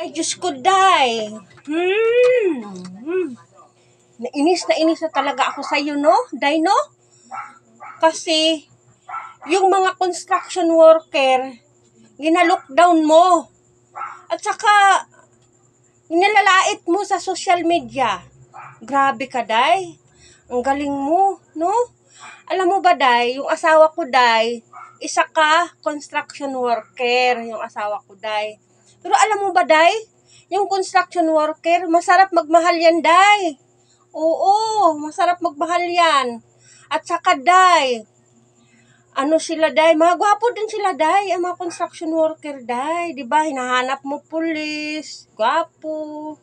Ay, Diyos ko, day. Nainis na talaga ako sa iyo, no? Day, no? Kasi, yung mga construction worker, ginalockdown mo. At saka, nilalait mo sa social media. Grabe ka, day. Ang galing mo, no? Alam mo ba, day, yung asawa ko, day, isa ka construction worker, yung asawa ko, day. Pero alam mo ba, day, yung construction worker, masarap magmahal yan, day. Oo, masarap magmahal yan. At saka, day, ano sila, day, mga gwapo din sila, day, ang mga construction worker, day. Diba, hinahanap mo pulis, gwapo,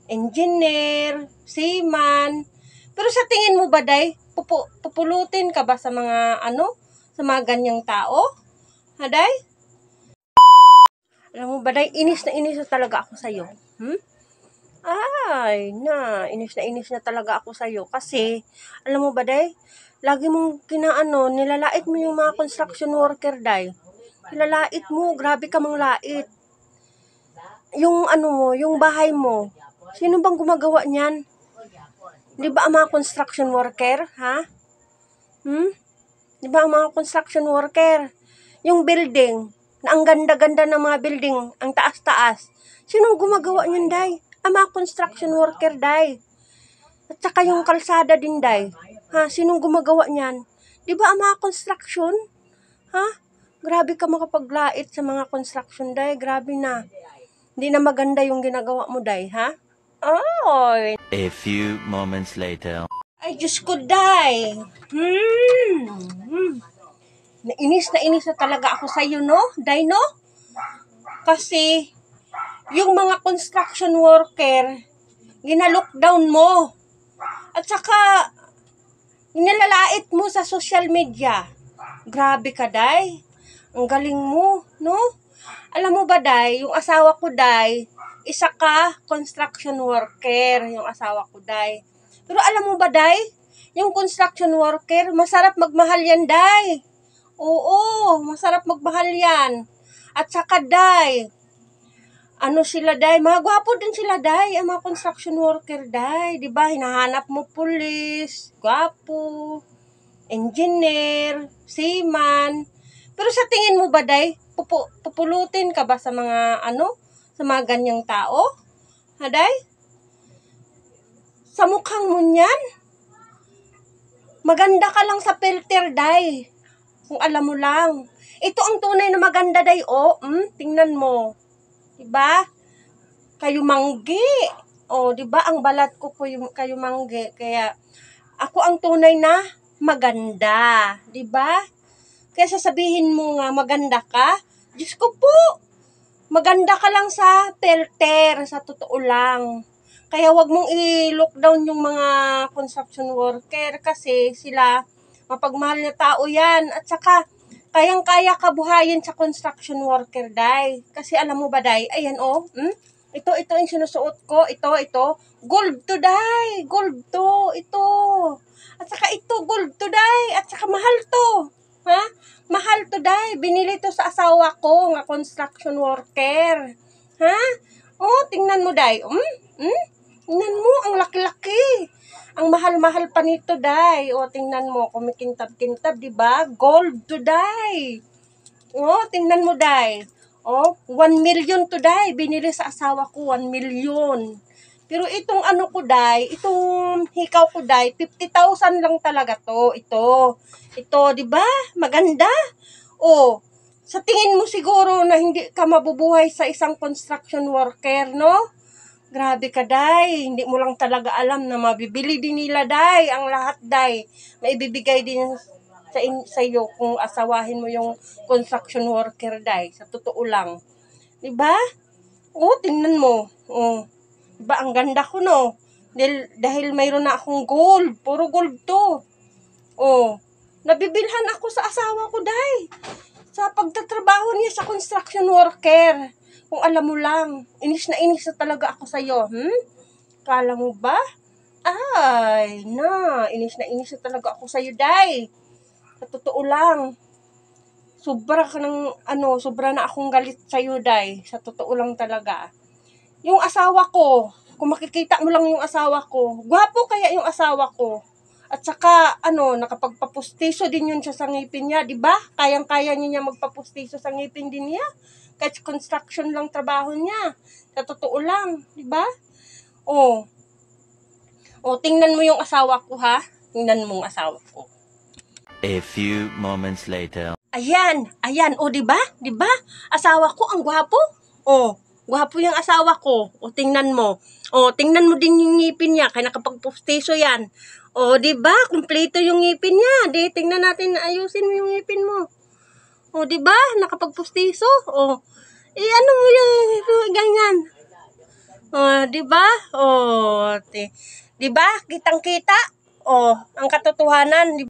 engineer, seaman. Pero sa tingin mo ba, day, pupulutin ka ba sa mga, sa mga ganyang tao? Ha, day? Alam mo ba, day, inis na talaga ako sa'yo. Inis na talaga ako sa'yo. Kasi, alam mo ba, day, lagi mong nilalait mo yung mga construction worker, day. Nilalait mo, grabe ka mang lait. Yung yung bahay mo, sino bang gumagawa niyan? Di ba ang mga construction worker, ha? Di ba ang mga construction worker? Yung building, na ang ganda-ganda ng mga building, ang taas-taas. Sinong gumagawa niyan, day? Ang mga construction worker, day. At saka yung kalsada din, day. Ha? Sinong gumagawa niyan? Di ba ang mga construction? Ha? Grabe ka makapaglait sa mga construction, day. Grabe na. Hindi na maganda yung ginagawa mo, day, ha? Ay. A few moments later. Ay, Diyos ko, day. Nainis na talaga ako sa iyo, no? Day, no? Kasi, yung mga construction worker, ginalockdown mo. At saka, nilalait mo sa social media. Grabe ka, day. Ang galing mo, no? Alam mo ba, day, yung asawa ko, day, isa ka construction worker, yung asawa ko, day. Pero alam mo ba, day, yung construction worker, masarap magmahal yan, day. Oo, masarap magmahal yan. At saka, day, sila, day, mga gwapo din sila, day, ang mga construction worker, day. Diba, hinahanap mo pulis, gwapo, engineer, seaman. Pero sa tingin mo ba, day, pupulutin ka ba sa mga, sa mga ganyang tao? Ha, day? Sa mukhang mo niyan, maganda ka lang sa filter, day. Kung alam mo lang. Ito ang tunay na maganda, day, oh. Tingnan mo. Diba? Kayo manggi. Oh, diba? Ang balat ko kayo manggi. Kaya, ako ang tunay na maganda. Diba? Kaya sasabihin mo nga, maganda ka. Diyos ko po. Maganda ka lang sa filter. Sa totoo lang. Kaya wag mong i-lockdown yung mga construction worker. Kasi sila, mapagmahal na tao yan. At saka, kayang-kaya ka buhayin sa construction worker, day. Kasi alam mo ba, day, ayan, oh, ito yung sinusuot ko, ito, gold to, day, gold to, ito. At saka ito, gold to, day, at saka mahal to, ha? Mahal to, day, binili to sa asawa ko, nga construction worker, ha? Oh, tingnan mo, day, tingnan mo, ang laki-laki. Ang mahal-mahal pa nito, day. O, tingnan mo, kumikintab-kintab, diba? Gold to, day. O, tingnan mo, day. O, 1 million to, day. Binili sa asawa ko, 1 million. Pero itong ko, day, itong hikaw ko, day, 50,000 lang talaga to. Ito, diba? Maganda. O, sa tingin mo siguro na hindi ka mabubuhay sa isang construction worker, no? Grabe ka, day. Hindi mo lang talaga alam na mabibili din nila, day. Ang lahat, day. Maibibigay din sa iyo kung asawahin mo yung construction worker, day. Sa totoo lang. Diba? Oh, tingnan mo. Oh. Diba, ang ganda ko, no? Dahil mayroon na akong gold. Puro gold to. Oh. Nabibilhan ako sa asawa ko, day. Sa pagtatrabaho niya sa construction worker. Kung alam mo lang, inis na talaga ako sa'yo, Kala mo ba? Ay, inis na talaga ako sa'yo, day. Sa totoo lang. Sobra na akong galit sa'yo, day. Sa totoo lang talaga. Yung asawa ko, kung makikita mo lang yung asawa ko, gwapo kaya yung asawa ko. At saka, nakapagpapustiso din yun siya sa ngipin niya, di ba? Kayang-kaya niya magpapustiso sa ngipin din niya. Kahit construction lang trabaho niya. Sa totoo lang, di ba? O, tingnan mo yung asawa ko, ha? Tingnan mo yung asawa ko. A few moments later. Ayan, o, di ba? Di ba? Asawa ko, ang gwapo. O, gwapo yung asawa ko. O, tingnan mo. O, tingnan mo din yung ngipin niya, kaya nakapagpustiso yan. O, di ba? Kumpleto yung ngipin niya. Di, tingnan natin, ayusin mo yung ngipin mo. O, di ba? Nakapagpustiso. O, ano mo yung ganyan? O, di ba? O, di ba? Kitang-kita. O, ang katotohanan, di